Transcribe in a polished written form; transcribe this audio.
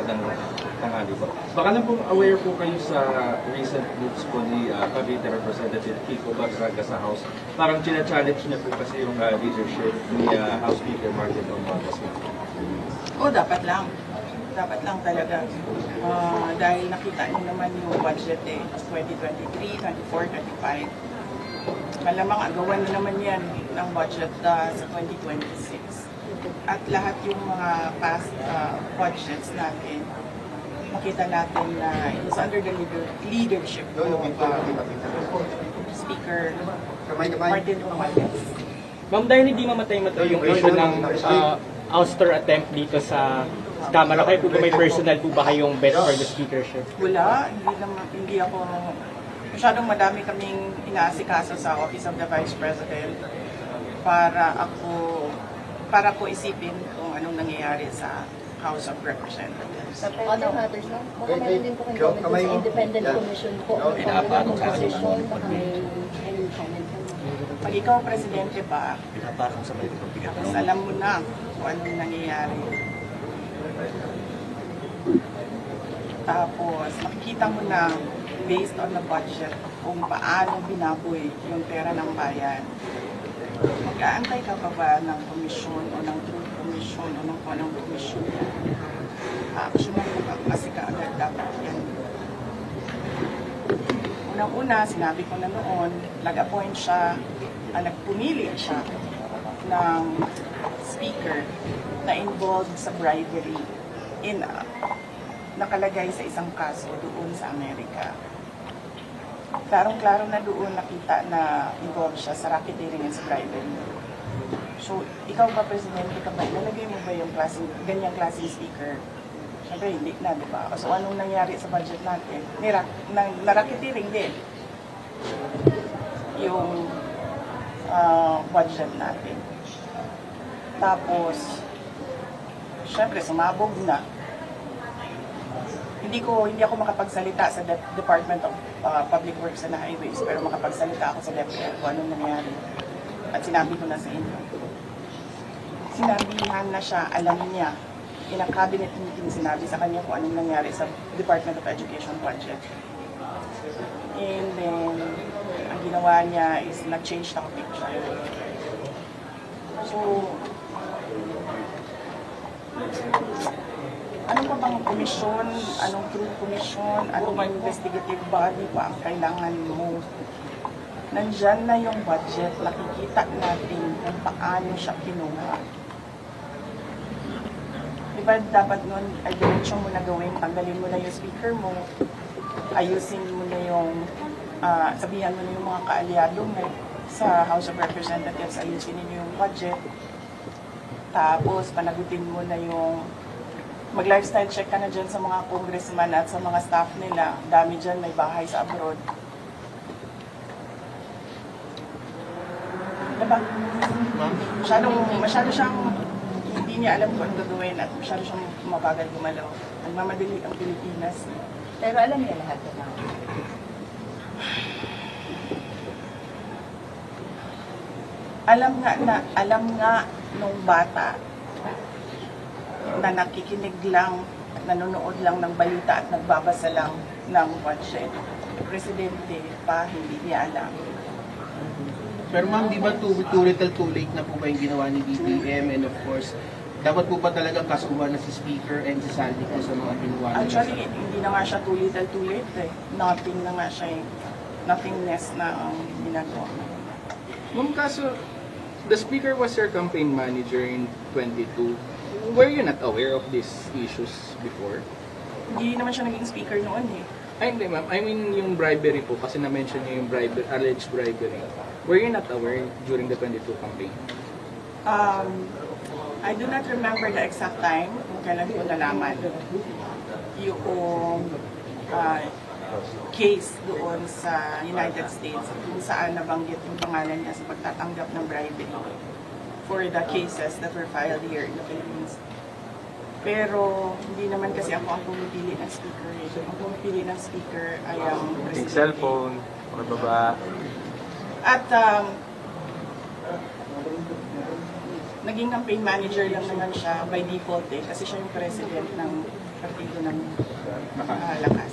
magandang tanghali po. Baka lang pong aware po kayo sa recent moves po ni Cavite Representative Kiko Barraga sa House. Parang challenge niya po kasi yung leadership ni House Speaker Martin Romualdez. Dapat lang. Dapat lang talaga. Dahil nakita niyo naman yung budget 2023, 24, 25. Malamang agawan na naman yan ng budget sa 2026. At lahat yung mga past budgets natin, makita natin na it was under the leadership of Speaker Martin Romualdez. Ma'am, dahil hindi mamatay-matay yung issue ng ouster attempt dito sa Kamara, kayo po ba may personal po ba kayong bet for the speakership? Wala, hindi ako, masyadong madami kaming inaasikaso sa Office of the Vice President para ko isipin kung anong nangyayari sa House of Representatives. Sa other matters lang, baka meron din po kayo comment sa independent commission po. Ano po composition, baka may comment po. Pag ikaw presidente ba, tapos alam mo na kung anong nangyayari. Tapos makikita mo na based on the budget kung paano binaboy yung pera ng bayan. Mag-aantay ka pa ba ng komisyon o ng truth commission o ng anong komisyon? Actually, kasi kaagad dapat yan. Unang-una, sinabi ko na noon, nag-appoint siya, nagpumili siya ng speaker na involved sa bribery in nakalagay sa isang kaso doon sa Amerika. Klarong-klaro na doon nakita na involved siya sa racketeering and sa bribery. So, ikaw ba, Presidente, ka ba, ilalagay mo ba yung ganyang klaseng speaker? Siyempre, hindi na, di ba? So, anong nangyari sa budget natin? Na-racketeering din yung budget natin. Tapos, siyempre, sumabog na. Hindi ako makapagsalita sa Department of Public Works and Highways, pero makapagsalita ako sa DepEd kung anong nangyari. At sinabi ko na sa inyo. Sinabihan na siya, alam niya, in a cabinet meeting, sinabi sa kanya kung anong nangyari sa Department of Education budget. And then, ang ginawa niya is nag-change na picture. So, ano pa bang komisyon, anong truth commission, anong investigative body pa ang kailangan mo? Nandyan na yung budget, nakikita natin kung paano siya kinuha. Diba dapat nun, ay diretso mo na gawin, tanggalin mo na yung speaker mo, ayusin mo na yung, sabihan mo na yung mga kaalyado mo sa House of Representatives, ayusin ninyo yung budget, tapos panagutin mo na yung mag-lifestyle check ka na dyan sa mga congressman at sa mga staff nila. Dami dyan, may bahay sa abroad. Diba? Masyado siyang hindi niya alam kung ano gagawin at masyado siyang mabagal gumalaw. Nagmamadali ang Pilipinas. Pero alam niya lahat na. Alam nga nung bata na nakikinig lang, nanonood lang ng balita at nagbabasa lang ng budget. Presidente pa, hindi niya alam. Pero ma'am, di ba too little too late na po ba yung ginawa ni BBM? And of course, dapat po ba talagang kasuhan na si Speaker and si Sandy po sa mga ginawa nila? Actually, hindi na nga siya too little too late eh. Nothing na nga siya, nothingness na ang ginagawa. Ma'am, kaso, the Speaker was your campaign manager in 22. Were you not aware of these issues before? Hindi naman siya naging speaker noon eh. Ay, hindi ma'am. I mean yung bribery po, kasi na-mention niyo yung alleged bribery. Were you not aware during the 22 campaign? I do not remember the exact time kung kailan ko nalaman yung case doon sa United States kung saan nabanggit yung pangalan niya sa pagtatanggap ng bribery for the cases that were filed here in the Philippines. Pero hindi naman kasi ako ang pumipili ng speaker. Ang pumipili ng speaker ay ang presidente. Cellphone, or baba. At naging campaign manager lang naman siya by default kasi siya yung president ng partido ng lakas.